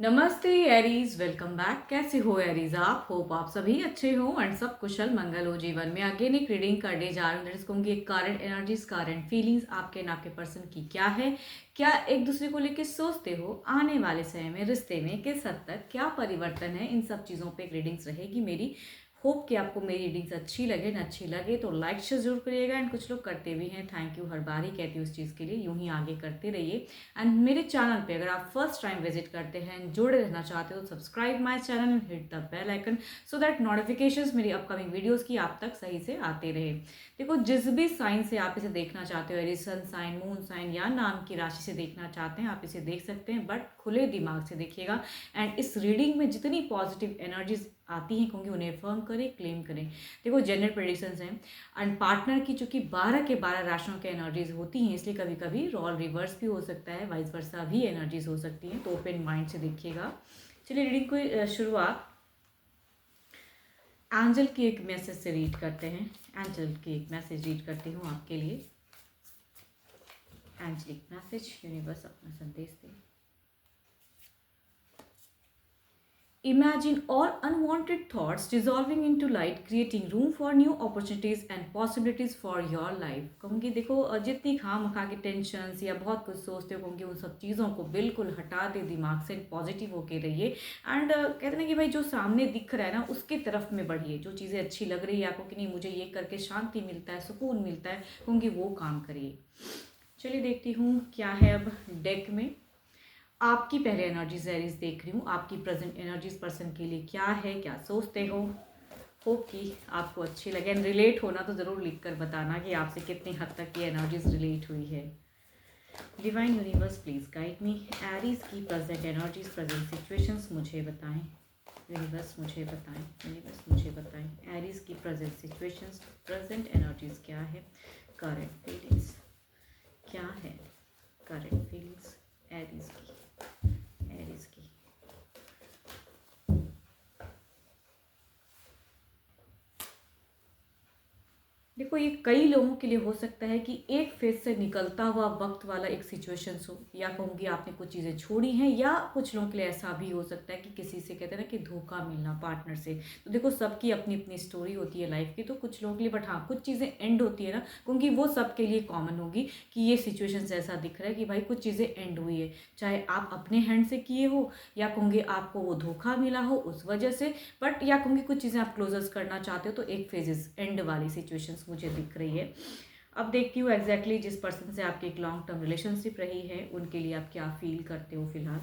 नमस्ते Aries, welcome back. कैसे हो एरीज? आप होप आप सभी अच्छे हो एंड सब कुशल मंगल हो जीवन में। अगेन एक रीडिंग करने जा रही हूँ जिसको कहूँगी करंट एनर्जीज, करंट फीलिंग्स आपके ना आपके पर्सन की क्या है, क्या एक दूसरे को लेकर सोचते हो, आने वाले समय में रिश्ते में किस हद तक क्या परिवर्तन है, इन सब चीज़ों पे एक रीडिंग्स रहेगी मेरी। होप कि आपको मेरी रीडिंग्स अच्छी लगे। न अच्छी लगे तो लाइक शेयर जरूर करिएगा एंड कुछ लोग करते भी हैं, थैंक यू, हर बार ही कहती हूँ उस चीज़ के लिए। यूं ही आगे करते रहिए। एंड मेरे चैनल पे अगर आप फर्स्ट टाइम विजिट करते हैं, जुड़े रहना चाहते हो, तो subscribe my channel and hit the bell icon so that notifications मेरी अपकमिंग वीडियोस की आप तक सही से आते रहे। देखो, जिस भी साइन से आप इसे देखना चाहते हो, एरी सन साइन, मून साइन या नाम की राशि से देखना चाहते हैं, आप इसे देख सकते हैं, बट खुले दिमाग से देखिएगा। एंड इस रीडिंग में जितनी पॉजिटिव एनर्जीज आती हैं, क्योंकि उन्हें फर्म करें, क्लेम करें। देखो, जनरल प्रेडिक्शंस हैं एंड पार्टनर की चूंकि 12 के 12 राशियों के एनर्जीज होती हैं, इसलिए कभी कभी रोल रिवर्स भी हो सकता है, वाइस वर्सा भी एनर्जीज हो सकती हैं, तो ओपन माइंड से देखिएगा। चलिए रीडिंग को शुरुआत एंजल की एक मैसेज से रीड करते हैं। एंजल की एक मैसेज रीड करती हूँ आपके लिए। एंजलिक मैसेज, यूनिवर्स अपना संदेश दें। Imagine all unwanted thoughts dissolving into light, creating room for new opportunities and possibilities for your life। कहूँगी देखो, जितनी खाम खा के टेंशन या बहुत कुछ सोचते हो, कहूँगी उन सब चीज़ों को बिल्कुल हटा दे दिमाग से, पॉजिटिव होके रहिए। एंड कहते हैं ना कि भाई जो सामने दिख रहा है ना, उसकी तरफ में बढ़िए। जो चीज़ें अच्छी लग रही है आपको कि नहीं, मुझे ये करके शांति मिलता है, सुकून मिलता है, कहूँगी वो काम करिए। चलिए देखती हूँ क्या है अब डेक में। आपकी पहले एनर्जीज एरीज देख रही हूँ, आपकी प्रेजेंट एनर्जीज पर्सन के लिए क्या है, क्या सोचते हो। होप कि आपको अच्छी लगे एंड रिलेट होना तो ज़रूर लिख कर बताना कि आपसे कितनी हद तक ये एनर्जीज रिलेट हुई है। Divine universe please guide me. Aries की प्रेजेंट एनर्जीज, प्रेजेंट सिचुएशंस मुझे बताएं। यूनिवर्स मुझे बताएं, यूनिवर्स मुझे बताएं। एरीज की प्रेजेंट सिचुएशंस, प्रेजेंट एनर्जीज क्या है, करंट फीलिंग्स क्या है, करंट फीलिंग्स एरीज की, एरीज की। देखो, ये कई लोगों के लिए हो सकता है कि एक फेज से निकलता हुआ वक्त वाला एक सिचुएशन हो, या कहूँगी आपने कुछ चीज़ें छोड़ी हैं, या कुछ लोगों के लिए ऐसा भी हो सकता है कि किसी से कहते हैं ना कि धोखा मिलना, पार्टनर से। तो देखो, सबकी अपनी अपनी स्टोरी होती है लाइफ की, तो कुछ लोगों के लिए, बट हाँ कुछ चीज़ें एंड होती है ना, क्योंकि वो सबके लिए कॉमन होगी कि ये सिचुएशन ऐसा दिख रहा है कि भाई कुछ चीज़ें एंड हुई है, चाहे आप अपने हैंड से किए हो, या कहूँगी आपको वो धोखा मिला हो उस वजह से, बट या कहूँगी कुछ चीज़ें आप क्लोजर्स करना चाहते हो, तो एक फेजेस एंड वाली सिचुएशंस मुझे दिख रही है। अब देखती हूँ एग्जैक्टली जिस पर्सन से आपकी एक लॉन्ग टर्म रिलेशनशिप रही है, उनके लिए आप क्या फील करते हो फिलहाल।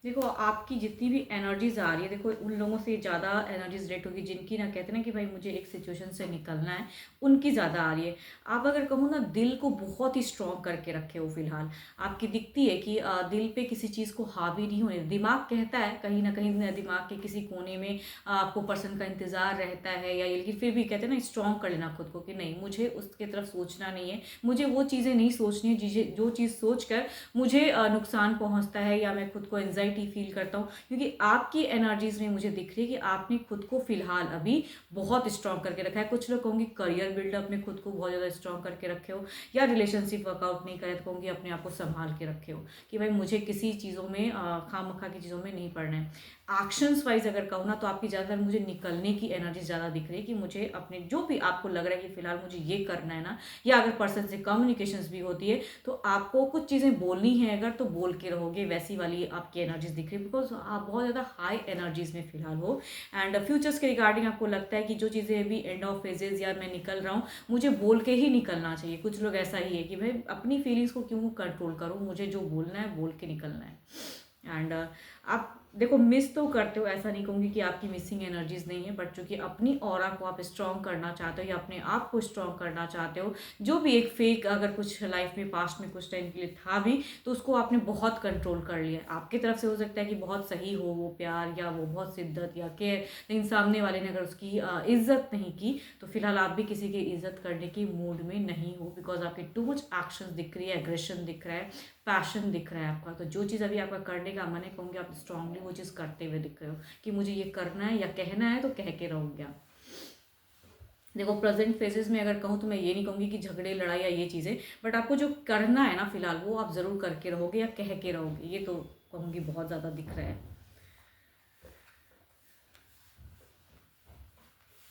देखो, आपकी जितनी भी एनर्जीज आ रही है, देखो उन लोगों से ज़्यादा एनर्जीज रेट होगी जिनकी ना कहते हैं ना कि भाई मुझे एक सिचुएशन से निकलना है, उनकी ज़्यादा आ रही है। आप अगर कहो ना, दिल को बहुत ही स्ट्रॉन्ग करके रखे हो फिलहाल। आपकी दिखती है कि दिल पे किसी चीज़ को हावी नहीं होने, दिमाग कहता है कहीं ना कहीं दिमाग के किसी कोने में आपको पर्सन का इंतज़ार रहता है, या लेकिन फिर भी कहते हैं ना स्ट्रॉन्ग कर लेना खुद को कि नहीं, मुझे उसके तरफ सोचना नहीं है, मुझे वो चीज़ें नहीं सोचनी है जो चीज़ सोच कर मुझे नुकसान पहुंचता है, या मैं खुद को एंजाइटी फील करता हूँ। क्योंकि आपकी एनर्जीज में मुझे दिख रही है कि आपने खुद को फिलहाल अभी बहुत स्ट्रॉन्ग करके रखा है। कुछ लोग कहूँगी करियर बिल्डअप में खुद को बहुत ज़्यादा स्ट्रॉन्ग करके रखे हो, या रिलेशनशिप वर्कआउट नहीं करे तो कहूँगी अपने आप को संभाल के रखे हो कि भाई मुझे किसी चीज़ों में खामखा की चीज़ों में नहीं पड़ना है। एक्शंस वाइज अगर कहूँ ना, तो आपकी ज़्यादातर मुझे निकलने की एनर्जी ज़्यादा दिख रही है कि मुझे अपने जो भी आपको लग रहा है कि फिलहाल मुझे ये करना है ना, या अगर पर्सन से कम्युनिकेशंस भी होती है तो आपको कुछ चीज़ें बोलनी है अगर, तो बोल के रहोगे, वैसी वाली आपकी एनर्जीज दिख रही है, बिकॉज आप बहुत ज़्यादा हाई एनर्जीज में फिलहाल हो। एंड फ्यूचर्स के रिगार्डिंग आपको लगता है कि जो चीज़ें अभी एंड ऑफ फेजेस या मैं निकल रहा हूँ, मुझे बोल के ही निकलना चाहिए। कुछ लोग ऐसा ही है कि भाई अपनी फीलिंग्स को क्यों कंट्रोल करूँ, मुझे जो बोलना है बोल के निकलना है। एंड आप देखो, मिस तो करते हो, ऐसा नहीं कहूँगी कि आपकी मिसिंग एनर्जीज नहीं है, बट चूंकि अपनी ऑरा को आप स्ट्रॉन्ग करना चाहते हो, या अपने आप को स्ट्रॉन्ग करना चाहते हो, जो भी एक फेक अगर कुछ लाइफ में पास्ट में कुछ टाइम के लिए था भी, तो उसको आपने बहुत कंट्रोल कर लिया। आपकी तरफ से हो सकता है कि बहुत सही हो वो प्यार, या वो बहुत शिद्दत या केयर, लेकिन सामने वाले ने अगर उसकी इज्जत नहीं की, तो फिलहाल आप भी किसी की इज्जत करने की मूड में नहीं हो, बिकॉज आपकी टू मच एक्शन दिख रही है, एग्रेशन दिख रहा है, पैशन दिख रहा है आपका। तो जो चीज़ अभी आपका करने का मन है, कहूँगी आप स्ट्रांगली वो चीज़ करते हुए दिख रहे हो कि मुझे ये करना है या कहना है, तो कह के रहोगे आप। देखो प्रेजेंट फेजेस में अगर कहूँ तो मैं ये नहीं कहूँगी कि झगड़े लड़ाई या ये चीज़ें, बट आपको जो करना है ना फिलहाल वो आप ज़रूर करके रहोगे या कह के रहोगे, ये तो कहूँगी बहुत ज़्यादा दिख रहा है।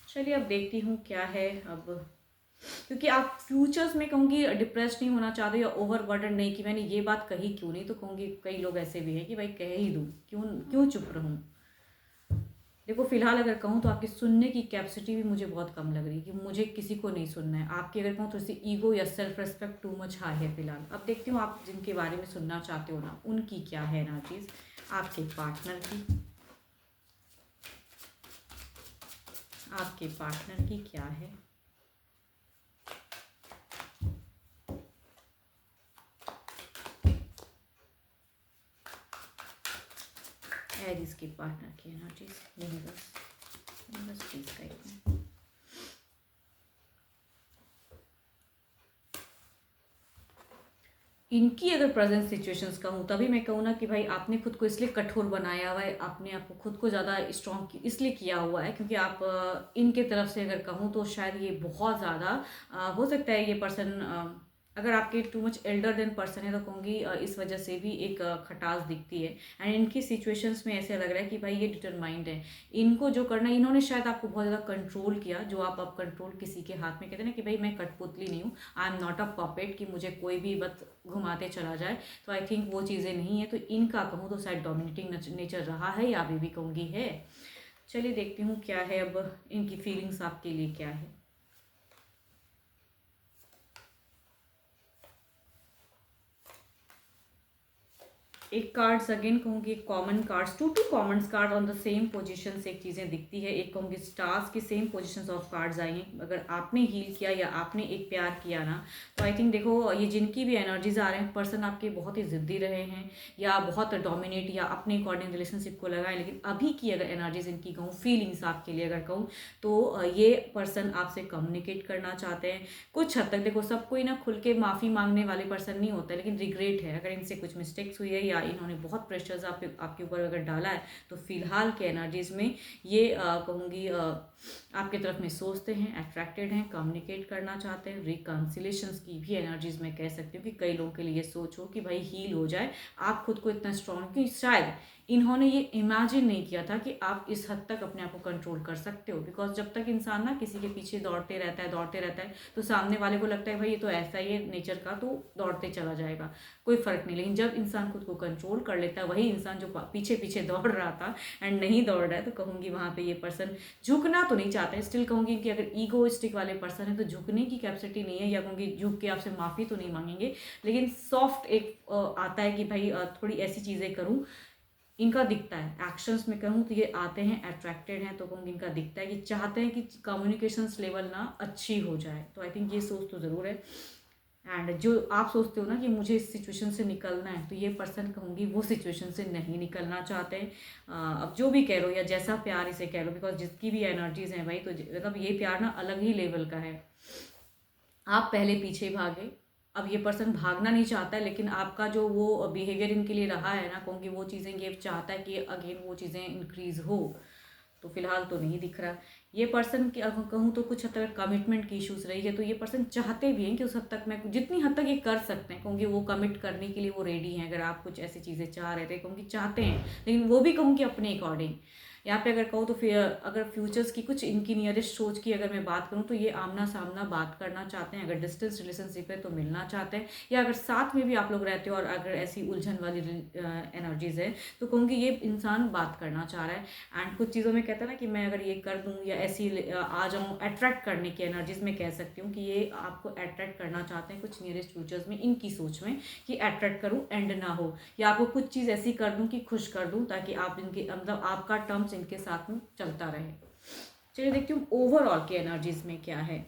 चलिए अब देखती हूँ क्या है अब, क्योंकि आप फ्यूचर्स में कहूँगी डिप्रेस नहीं होना चाहते या ओवर बर्डन नहीं कि मैंने ये बात कही क्यों नहीं, तो कहूँगी कई लोग ऐसे भी हैं कि भाई कह ही दूँ, क्यों क्यों चुप रहूँ। देखो फिलहाल अगर कहूँ तो आपकी सुनने की कैपेसिटी भी मुझे बहुत कम लग रही है कि मुझे किसी को नहीं सुनना है। आपकी अगर कहूँ थोड़ी सी ईगो या self respect too much high है फिलहाल। अब देखती हूँ आप जिनके बारे में सुनना चाहते हो ना उनकी क्या है ना चीज़, आपके पार्टनर की, आपके पार्टनर की क्या है। एरीज के पार्टनर की energies, universe please guide me. इनकी अगर प्रेजेंट सिचुएशंस का हूँ तभी मैं कहूँ ना कि भाई आपने खुद को इसलिए कठोर बनाया हुआ है, आपने आपको खुद को ज़्यादा स्ट्रॉन्ग इसलिए किया हुआ है क्योंकि आप इनके तरफ से अगर कहूँ तो शायद ये बहुत ज़्यादा हो सकता है ये पर्सन, अगर आपके too much elder than person है तो कहूँगी इस वजह से भी एक खटास दिखती है। एंड इनकी सिचुएशंस में ऐसे लग रहा है कि भाई ये डिटरमाइंड है, इनको जो करना है, इन्होंने शायद आपको बहुत ज़्यादा कंट्रोल किया, जो आप अब कंट्रोल किसी के हाथ में कहते हैं ना कि भाई मैं कठपुतली नहीं हूँ, I am not a puppet कि मुझे कोई भी बस घुमाते चला जाए, तो आई थिंक वो चीज़ें नहीं है। तो इनका कहूँ तो शायद डोमिनेटिंग नेचर रहा है या अभी भी कहूँगी है। चलिए देखती हूँ क्या है अब, इनकी फीलिंग्स आपके लिए क्या है। एक कार्ड्स अगेन कहूँगी common cards, two common card on the same position से एक चीज़ें दिखती है। एक कहूँगी स्टार्स की सेम पोजीशंस ऑफ कार्ड्स आई हैं। अगर आपने हील किया या आपने एक प्यार किया ना, तो आई थिंक देखो ये जिनकी भी एनर्जीज आ रहे हैं, पर्सन आपके बहुत ही ज़िद्दी रहे हैं या बहुत डोमिनेट या अपने अकॉर्डिंग रिलेशनशिप को लगाए, लेकिन अभी की अगर एनर्जीज इनकी कहूँ फीलिंग्स आपके लिए अगर कहूँ तो ये पर्सन आपसे कम्युनिकेट करना चाहते हैं। कुछ हद तक देखो सब कोई ना खुल के माफ़ी मांगने वाले पर्सन नहीं होता, लेकिन रिग्रेट है अगर इनसे कुछ मिस्टेक्स हुई है या इन्होंने बहुत प्रेशर्स आपके ऊपर अगर डाला है, तो फिलहाल के एनर्जीज में ये कहूँगी आपके तरफ में सोचते हैं, अट्रैक्टेड हैं, कम्युनिकेट करना चाहते हैं। रिकन्सिलेशंस की भी एनर्जीज में कह सकती हूँ कि कई लोगों के लिए सोच हो कि भाई हील हो जाए, आप खुद को इतना स्ट्रॉन्ग, कि शायद इन्होंने ये इमेजिन नहीं किया था कि आप इस हद तक अपने आप को कंट्रोल कर सकते हो। बिकॉज जब तक इंसान ना किसी के पीछे दौड़ते रहता है तो सामने वाले को लगता है भाई ये तो ऐसा ही है नेचर का, तो दौड़ते चला जाएगा, कोई फर्क नहीं। लेकिन जब इंसान खुद को कंट्रोल कर लेता है, वही इंसान जो पीछे पीछे दौड़ रहा था एंड नहीं दौड़ रहा है, तो कहूँगी वहाँ पे ये पर्सन झुकना तो नहीं चाहता है। स्टिल कहूँगी कि अगर ईगोइस्टिक वाले पर्सन है तो झुकने की कैपेसिटी नहीं है, या कहूँगी झुक के आपसे माफ़ी तो नहीं मांगेंगे, लेकिन सॉफ्ट एक आता है कि भाई थोड़ी ऐसी चीज़ें करूँ। इनका दिखता है एक्शंस में कहूँ तो ये आते हैं, अट्रैक्टेड हैं, तो कहूँगी इनका दिखता है कि चाहते हैं कि कम्युनिकेशंस लेवल ना अच्छी हो जाए। तो आई थिंक ये सोच तो ज़रूर है। एंड जो आप सोचते हो ना कि मुझे इस सिचुएशन से निकलना है, तो ये पर्सन कहूँगी वो सिचुएशन से नहीं निकलना चाहते हैं। अब जो भी कह लो या जैसा प्यार इसे कह लो, बिकॉज जिसकी भी एनर्जीज हैं भाई, तो मतलब ये प्यार ना अलग ही लेवल का है। आप पहले पीछे भागे, अब ये पर्सन भागना नहीं चाहता है, लेकिन आपका जो वो बिहेवियर इनके लिए रहा है ना, कहूँगी वो चीज़ें ये चाहता है कि अगेन वो चीज़ें इंक्रीज हो। तो फिलहाल तो नहीं दिख रहा। ये पर्सन की अगर कहूँ तो कुछ हद तक कमिटमेंट की इश्यूज रही है, तो ये पर्सन चाहते भी हैं कि उस हद तक मैं जितनी हद तक ये कर सकते हैं, कहूँगी वो कमिट करने के लिए वो रेडी हैं। अगर आप कुछ ऐसी चीज़ें चाह रहे थे, कहूँगी चाहते हैं, लेकिन वो भी कहूँगी अपने अकॉर्डिंग। यहाँ पे अगर कहूँ तो फिर अगर फ्यूचर्स की कुछ इनकी नियरेस्ट सोच की अगर मैं बात करूँ, तो ये आमना सामना बात करना चाहते हैं। अगर डिस्टेंस रिलेशनशिप है तो मिलना चाहते हैं, या अगर साथ में भी आप लोग रहते हो और अगर ऐसी उलझन वाली एनर्जीज है, तो कहूँगी ये इंसान बात करना चाह रहा है। एंड कुछ चीज़ों में कहता है ना कि मैं अगर ये कर दूँ या ऐसी आ जाऊँ, अट्रैक्ट करने की एनर्जीज में कह सकती हूँ कि ये आपको अट्रैक्ट करना चाहते हैं कुछ नियरेस्ट फ्यूचर्स में, इनकी सोच में कि अट्रैक्ट करूँ एंड ना हो, या आपको कुछ चीज़ ऐसी कर दूँ कि खुश कर दूँ, ताकि आप इनके मतलब आपका टर्म्स इनके साथ में चलता रहे। चलिए देखती हूँ ओवरऑल की एनर्जीज में क्या है।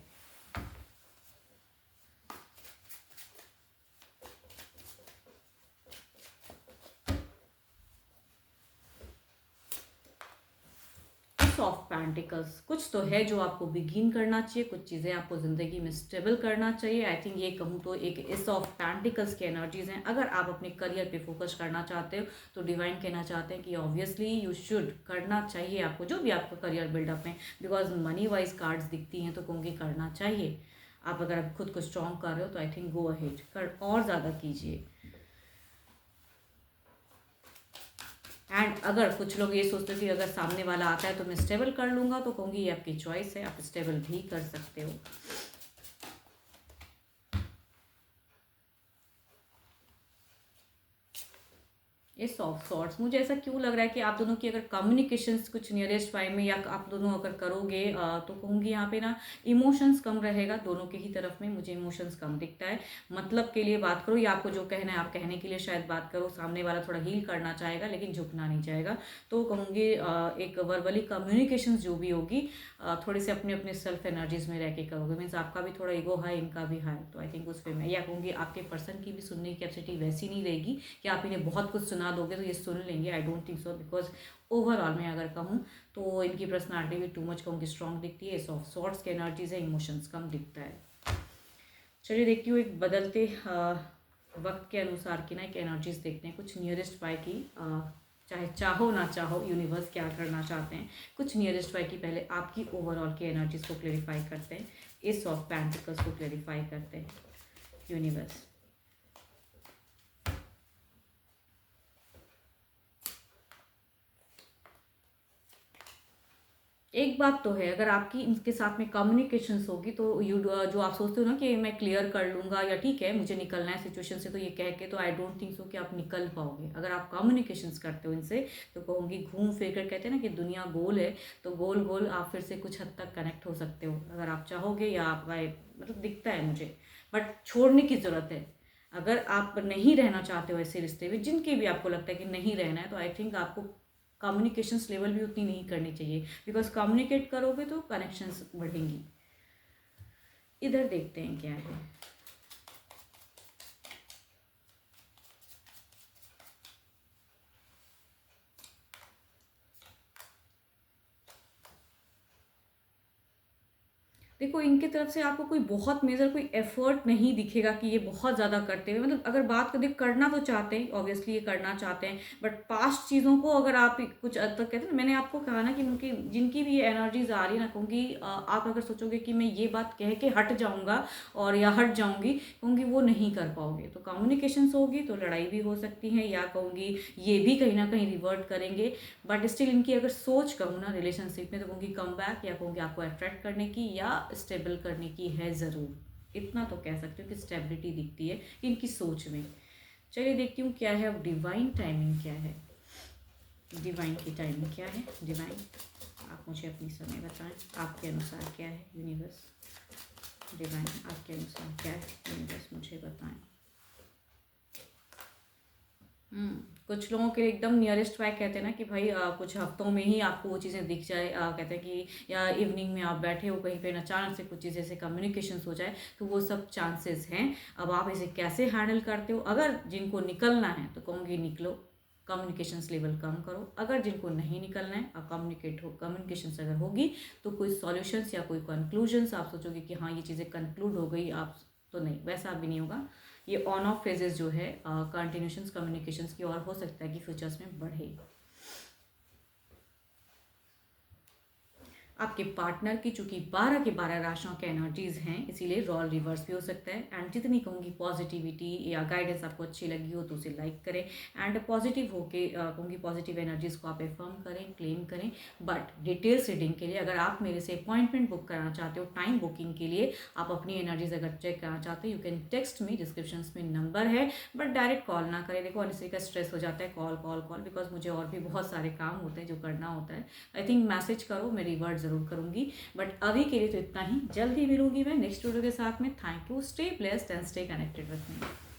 ऑफ पेंटिकल्स, कुछ तो है जो आपको बिगिन करना चाहिए, कुछ चीज़ें आपको ज़िंदगी में स्टेबल करना चाहिए। आई थिंक ये कहूँ तो एक एस ऑफ पेंटिकल्स की एनर्जीज़ हैं। अगर आप अपने करियर पे फोकस करना चाहते हो तो डिवाइन कहना चाहते हैं कि ऑब्वियसली यू शुड करना चाहिए आपको, जो भी आपका करियर बिल्डअप है, बिकॉज मनी वाइज कार्ड्स दिखती हैं तो कहूँगी करना चाहिए। आप अगर आप खुद को स्ट्रॉन्ग कर रहे हो तो आई थिंक गो अहेड कर और ज़्यादा कीजिए। एंड अगर कुछ लोग ये सोचते हो कि अगर सामने वाला आता है तो मैं स्टेबल कर लूँगा, तो कहूँगी ये आपकी चॉइस है, आप स्टेबल भी कर सकते हो। एस ऑफ सॉर्ट्स, मुझे ऐसा क्यों लग रहा है कि आप दोनों की अगर कम्युनिकेशंस कुछ नियरेस्ट बाय में या आप दोनों अगर करोगे तो कहूँगी यहाँ पे ना इमोशंस कम रहेगा दोनों के ही तरफ में। मुझे इमोशंस कम दिखता है। मतलब के लिए बात करो या आपको जो कहना है आप कहने के लिए शायद बात करो, सामने वाला थोड़ा हील करना चाहेगा लेकिन झुकना नहीं चाहेगा। तो कहूँगी एक वर्बली कम्युनिकेशन जो भी होगी थोड़े से अपने अपने सेल्फ एनर्जीज में रह के करोगे। मीन्स आपका भी थोड़ा ईगो हाई, इनका भी हाई, तो आई थिंक उस पर मैं या कहूँगी आपके पर्सन की भी सुनने की कैपेसिटी वैसी नहीं रहेगी कि आप इन्हें बहुत कुछ सुना दोगे तो ये सुन लेंगे। I don't think so, because overall मैं अगर कहूँ तो इनकी पर्सनालिटी भी टू मच कहूँगी स्ट्रॉन्ग दिखती है। सॉफ्ट सॉर्ट्स की एनर्जीज है, इमोशंस कम दिखता है। चलिए देखती हूँ एक बदलते वक्त के अनुसार की ना एक एनर्जीज देखते हैं कुछ नियरेस्ट बाय की। चाहे चाहो ना चाहो यूनिवर्स क्या करना चाहते हैं, कुछ नियरेस्ट बाय की पहले आपकी ओवरऑल की एनर्जीज को क्लेरिफाई करते हैं। एस ऑफ पेंटिकल्स को क्लेरिफाई करते हैं यूनिवर्स। एक बात तो है, अगर आपकी इनके साथ में कम्युनिकेशंस होगी तो यू जो आप सोचते हो ना कि मैं क्लियर कर लूँगा या ठीक है मुझे निकलना है सिचुएशन से, तो ये कह के तो आई डोंट थिंक सो कि आप निकल पाओगे। अगर आप कम्युनिकेशंस करते हो इनसे तो कहूँगी घूम फिर कर, कहते हैं ना कि दुनिया गोल है, तो गोल गोल आप फिर से कुछ हद तक कनेक्ट हो सकते हो अगर आप चाहोगे या आपका मतलब दिखता है मुझे। बट छोड़ने की ज़रूरत है। अगर आप नहीं रहना चाहते हो ऐसे रिश्ते में जिनके भी आपको लगता है कि नहीं रहना है, तो आई थिंक आपको कम्युनिकेशंस लेवल भी उतनी नहीं करनी चाहिए, बिकॉज कम्युनिकेट करोगे तो कनेक्शंस बढ़ेंगी। इधर देखते हैं क्या है। देखो इनकी तरफ से आपको कोई बहुत मेजर कोई एफर्ट नहीं दिखेगा कि ये बहुत ज़्यादा करते हुए, मतलब अगर बात करें करना तो चाहते हैं, ऑब्वियसली ये करना चाहते हैं, बट पास्ट चीज़ों को अगर आप कुछ हद तक कहते हैं ना, मैंने आपको कहा ना कि उनकी जिनकी भी एनर्जीज आ रही है ना, कहूँगी आप अगर सोचोगे कि मैं ये बात कह के हट जाऊँगा और या हट जाऊँगी, कहूँगी वो नहीं कर पाओगे। तो कम्युनिकेशंस होगी तो लड़ाई भी हो सकती है, या कहूँगी ये भी कहीं ना कहीं रिवर्ट करेंगे, बट स्टिल इनकी अगर सोच कहूँ ना रिलेशनशिप में, तो कहूँगी कम बैक, या कहूँगी आपको अट्रैक्ट करने की या स्टेबल करने की है ज़रूर। इतना तो कह सकते हो कि स्टेबिलिटी दिखती है इनकी सोच में। चलिए देखती हूँ क्या है अब डिवाइन टाइमिंग क्या है। डिवाइन की टाइमिंग क्या है। डिवाइन आप मुझे अपनी समय बताएं, आपके अनुसार क्या है यूनिवर्स। डिवाइन आपके अनुसार क्या है यूनिवर्स, मुझे बताएं। कुछ लोगों के एकदम नियरेस्ट बाय कहते हैं ना कि भाई कुछ हफ्तों में ही आपको वो चीज़ें दिख जाए। कहते हैं कि या इवनिंग में आप बैठे हो कहीं पे, अचानक से कुछ चीज़ें से कम्युनिकेशंस हो जाए, तो वो सब चांसेस हैं। अब आप इसे कैसे हैंडल करते हो। अगर जिनको निकलना है तो कहूँगी निकलो, कम्युनिकेशंस लेवल कम करो। अगर जिनको नहीं निकलना है और कम्युनिकेशंस अगर होगी तो कोई सॉल्यूशंस या कोई कंक्लूजन्स आप सोचोगे कि हाँ ये चीज़ें कंक्लूड हो गई, आप तो नहीं, वैसा भी नहीं होगा। ये ऑन ऑफ फेजेस जो है कंटिन्यूशंस कम्युनिकेशंस की, और हो सकता है कि फ्यूचर्स में बढ़े। आपके पार्टनर की चूंकि 12 के 12 राशियों के एनर्जीज हैं, इसीलिए रॉल रिवर्स भी हो सकता है। एंड जितनी कहूँगी पॉजिटिविटी या गाइडेंस आपको अच्छी लगी हो तो उसे लाइक करें, एंड पॉजिटिव होके कहूँगी पॉजिटिव एनर्जीज को आप एफर्म करें, क्लेम करें। बट डिटेल्स रीडिंग के लिए अगर आप मेरे से अपॉइंटमेंट बुक कराना चाहते हो, टाइम बुकिंग के लिए आप अपनी एनर्जीज अगर चेक करना चाहते हो, you can text me, description में नंबर है, बट डायरेक्ट कॉल ना करें। देखो अनिश्चित का स्ट्रेस हो जाता है कॉल कॉल कॉल, बिकॉज मुझे और भी बहुत सारे काम होते हैं जो करना होता है। आई थिंक मैसेज करो, मैं रिवर्ट ज़रूर करूँगी। बट अभी के लिए तो इतना ही, जल्द ही मिलूंगी मैं नेक्स्ट वीडियो के साथ में। Thank you, stay blessed and stay connected with me.